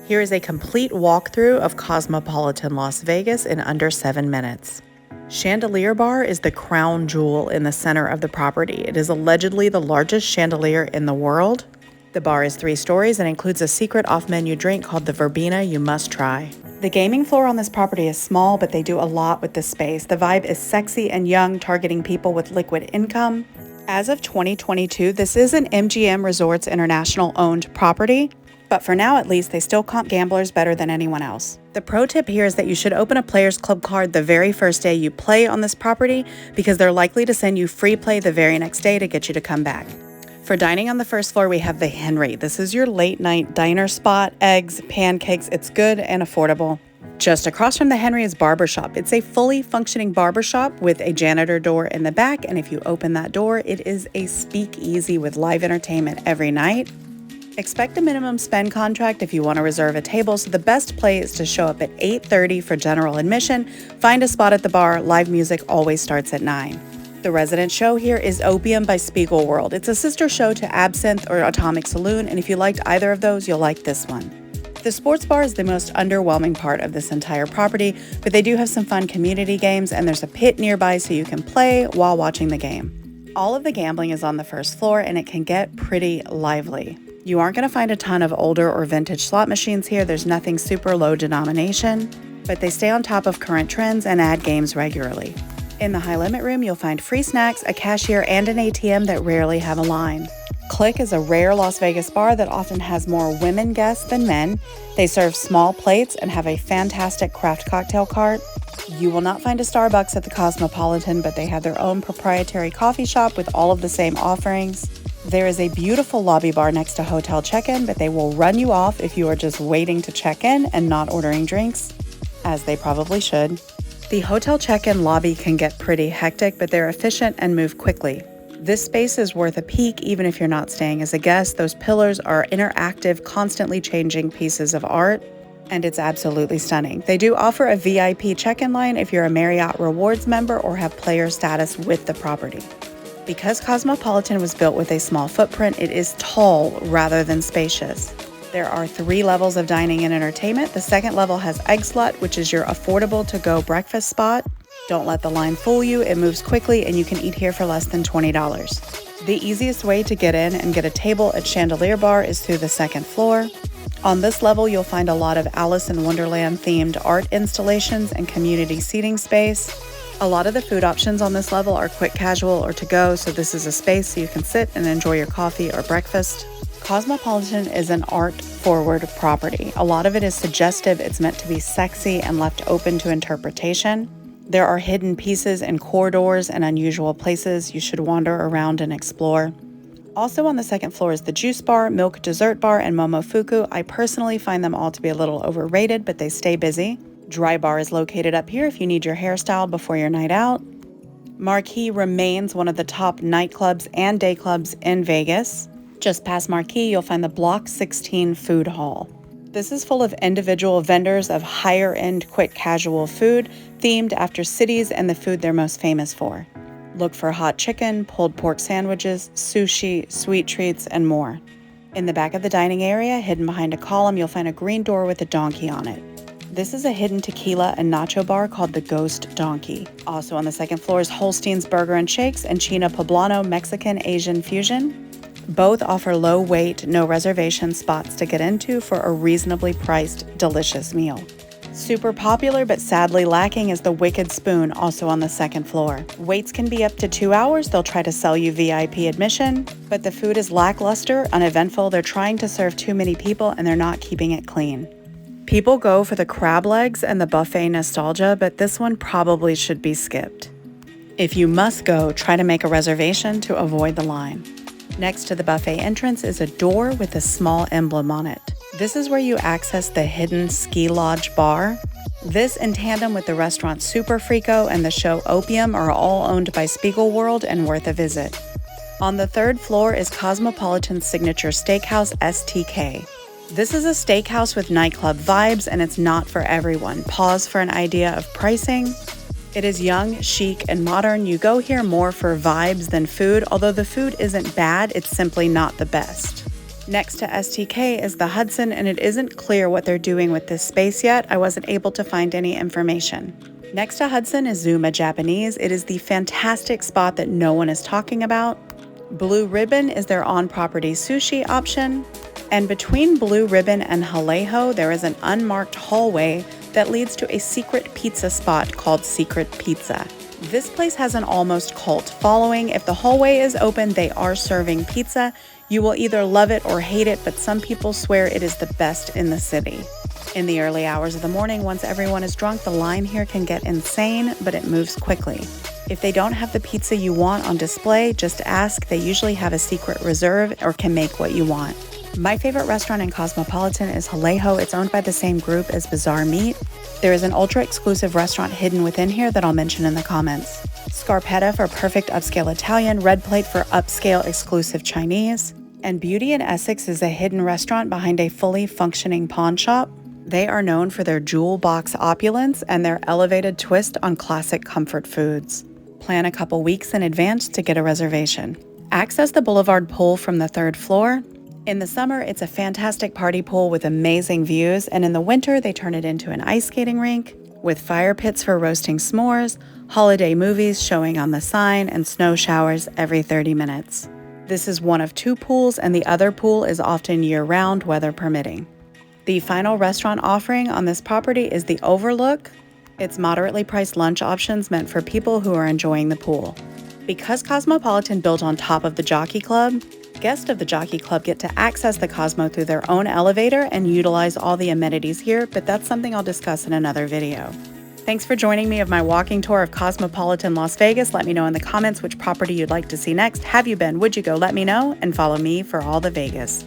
Here is a complete walkthrough of Cosmopolitan Las Vegas in under 7 minutes. Chandelier Bar is the crown jewel in the center of the property. It is allegedly the largest chandelier in the world. The bar is 3 stories and includes a secret off-menu drink called the Verbena you must try. The gaming floor on this property is small, but they do a lot with the space. The vibe is sexy and young, targeting people with liquid income. As of 2022, this is an MGM Resorts International owned property, but for now at least, they still comp gamblers better than anyone else. The pro tip here is that you should open a Players Club card the very first day you play on this property because they're likely to send you free play the very next day to get you to come back. For dining on the first floor, we have the Henry. This is your late night diner spot, eggs, pancakes. It's good and affordable. Just across from the Henry is Barbershop. It's a fully functioning barbershop with a janitor door in the back. And if you open that door, it is a speakeasy with live entertainment every night. Expect a minimum spend contract if you want to reserve a table. So the best play is to show up at 8:30 for general admission. Find a spot at the bar. Live music always starts at 9. The resident show here is Opium by Speigelworld. It's a sister show to Absinthe or Atomic Saloon, and if you liked either of those, you'll like this one. The sports bar is the most underwhelming part of this entire property, but they do have some fun community games, and there's a pit nearby so you can play while watching the game. All of the gambling is on the first floor, and it can get pretty lively. You aren't going to find a ton of older or vintage slot machines here. There's nothing super low denomination, but they stay on top of current trends and add games regularly. In the high limit room, you'll find free snacks, a cashier, and an ATM that rarely have a line. Click is a rare Las Vegas bar that often has more women guests than men. They serve small plates and have a fantastic craft cocktail cart. You will not find a Starbucks at the Cosmopolitan, but they have their own proprietary coffee shop with all of the same offerings. There is a beautiful lobby bar next to hotel check-in, but they will run you off if you are just waiting to check in and not ordering drinks, as they probably should. The hotel check-in lobby can get pretty hectic, but they're efficient and move quickly. This space is worth a peek even if you're not staying as a guest. Those pillars are interactive, constantly changing pieces of art, and it's absolutely stunning. They do offer a VIP check-in line if you're a Marriott Rewards member or have player status with the property. Because Cosmopolitan was built with a small footprint, it is tall rather than spacious. There are 3 levels of dining and entertainment. The second level has Egg Slut, which is your affordable to-go breakfast spot. Don't let the line fool you. It moves quickly and you can eat here for less than $20. The easiest way to get in and get a table at Chandelier Bar is through the second floor. On this level, you'll find a lot of Alice in Wonderland themed art installations and community seating space. A lot of the food options on this level are quick casual or to-go, so this is a space so you can sit and enjoy your coffee or breakfast. Cosmopolitan is an art-forward property. A lot of it is suggestive. It's meant to be sexy and left open to interpretation. There are hidden pieces in corridors and unusual places you should wander around and explore. Also on the second floor is the Juice Bar, Milk Dessert Bar, and Momofuku. I personally find them all to be a little overrated, but they stay busy. Dry Bar is located up here if you need your hairstyle before your night out. Marquee remains one of the top nightclubs and day clubs in Vegas. Just past Marquee, you'll find the Block 16 Food Hall. This is full of individual vendors of higher-end quick casual food, themed after cities and the food they're most famous for. Look for hot chicken, pulled pork sandwiches, sushi, sweet treats, and more. In the back of the dining area, hidden behind a column, you'll find a green door with a donkey on it. This is a hidden tequila and nacho bar called the Ghost Donkey. Also on the second floor is Holstein's Burger and Shakes and China Poblano Mexican-Asian Fusion. Both offer low-weight, no-reservation spots to get into for a reasonably priced, delicious meal. Super popular but sadly lacking is the Wicked Spoon, also on the second floor. Waits can be up to 2 hours. They'll try to sell you VIP admission, but the food is lackluster, uneventful. They're trying to serve too many people and they're not keeping it clean. People go for the crab legs and the buffet nostalgia, but this one probably should be skipped. If you must go, try to make a reservation to avoid the line. Next to the buffet entrance is a door with a small emblem on it. This is where you access the hidden ski lodge bar. This, in tandem with the restaurant Super Frico and the show Opium, are all owned by Speigelworld and worth a visit. On the third floor is Cosmopolitan's signature steakhouse, STK. This is a steakhouse with nightclub vibes, and it's not for everyone. Pause for an idea of pricing. It is young, chic, and modern. You go here more for vibes than food, although the food isn't bad, it's simply not the best. Next to STK is the Hudson, and it isn't clear what they're doing with this space yet. I wasn't able to find any information. Next to Hudson is Zuma Japanese. It is the fantastic spot that no one is talking about. Blue Ribbon is their on-property sushi option. And between Blue Ribbon and Haleho, there is an unmarked hallway that leads to a secret pizza spot called Secret Pizza. This place has an almost cult following. If the hallway is open, they are serving pizza. You will either love it or hate it, but some people swear it is the best in the city. In the early hours of the morning, once everyone is drunk, the line here can get insane, but it moves quickly. If they don't have the pizza you want on display, just ask. They usually have a secret reserve or can make what you want. My favorite restaurant in Cosmopolitan is Haleho. It's owned by the same group as Bizarre Meat. There is an ultra-exclusive restaurant hidden within here that I'll mention in the comments. Scarpetta for perfect upscale Italian, Red Plate for upscale exclusive Chinese, and Beauty in Essex is a hidden restaurant behind a fully functioning pawn shop. They are known for their jewel box opulence and their elevated twist on classic comfort foods. Plan a couple weeks in advance to get a reservation. Access the Boulevard pool from the 3rd floor. In the summer, it's a fantastic party pool with amazing views, and in the winter, they turn it into an ice skating rink with fire pits for roasting s'mores, holiday movies showing on the sign, and snow showers every 30 minutes. This is one of 2 pools, and the other pool is often year-round, weather permitting. The final restaurant offering on this property is the Overlook. It's moderately priced lunch options meant for people who are enjoying the pool. Because Cosmopolitan built on top of the Jockey Club, guests of the Jockey Club get to access the Cosmo through their own elevator and utilize all the amenities here, but that's something I'll discuss in another video. Thanks for joining me of my walking tour of Cosmopolitan Las Vegas. Let me know in the comments which property you'd like to see next. Have you been? Would you go? Let me know, and follow me for all the Vegas.